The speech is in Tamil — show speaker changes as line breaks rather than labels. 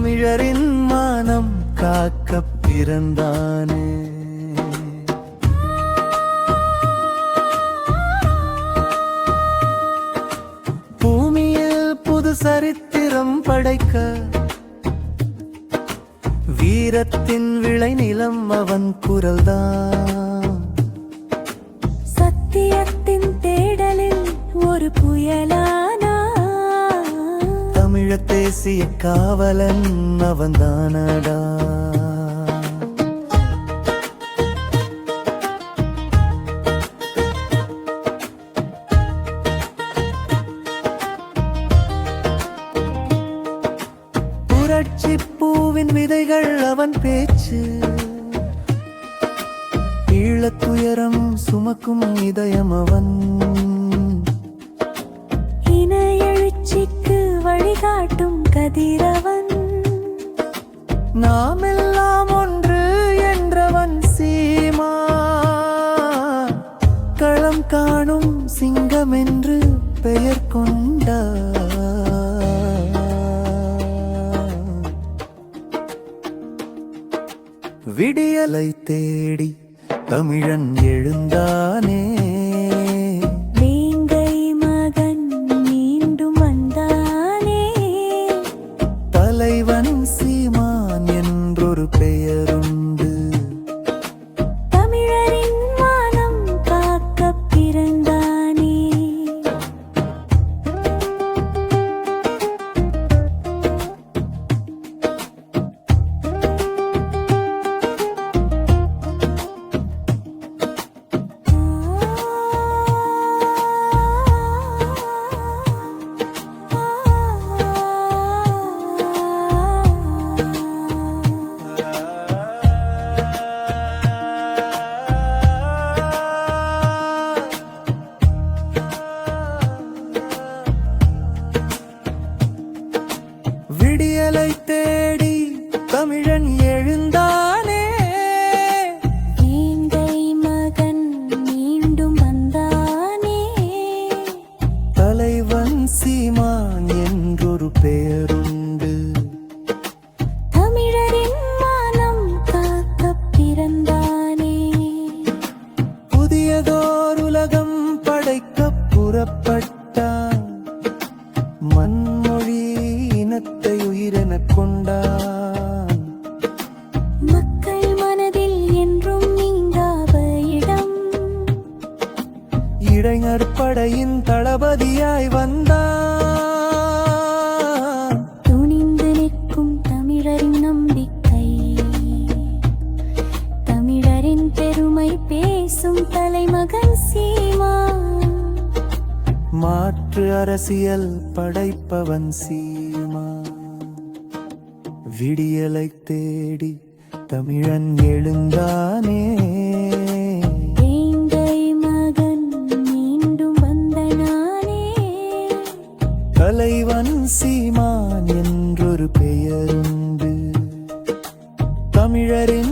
தமிழரின் மானம் காக்க பிறந்தானே. பூமியில் புது சரித்திரம் படைக்க வீரத்தின் விளைநிலம் அவன் குரல்தான்.
சத்தியத்தின் தேடலில் ஒரு புயலானா
தமிழ தேசிய காவலன் அவன்தானடா. புரட்சி பூவின் விதைகள் அவன் பேச்சு, ஈழத்துயரம் சுமக்கும் இதயம் அவன்.
இன எழுச்சிக்கு வழிகாட்டும் கதிரவன்,
நாமெல்லாம் ஒன்று என்றவன் சீமா. களம் காணும் சிங்கம் என்று பெயர் கொண்டார். விடியலை தேடி தமிழன் எழுந்தானே.
வேங்கை மகன் மீண்டும் வந்தானே.
தலைவன் சீமான் என்றொரு பெயருண்டு.
தமிழரின் மானம் காக்க பிறந்தானே.
விடியலை தேடி தமிழன் எழுந்தானே.
வேங்கை மகன் மீண்டும் வந்தானே.
தலைவன் சீமான் என்றொரு பெயருண்டு.
தமிழரின் மானம் காக்க பிறந்தானே.
புதியதோர் உலகம் படைக்க புறப்பட்டான். மண்மொழி இனத்தை உயிரெனக் கொண்டான்.
மக்கள் மனதில் என்றும் நீங்காத இடம்.
இளைஞர் படையின் தளபதியாய் வந்தான்.
துணிந்து நிற்கும் தமிழரின் நம்பிக்கை, தமிழரின் பெருமை பேசும் தலைமகன் சீமா.
மாற்று அரசியல் படைப்பவன் சீமா. விடியலை தேடி தமிழன் எழுந்தானே.
வேங்கை மகன் மீண்டும் வந்தனானே.
தலைவன் சீமான் என்றொரு பெயருண்டு. தமிழரின்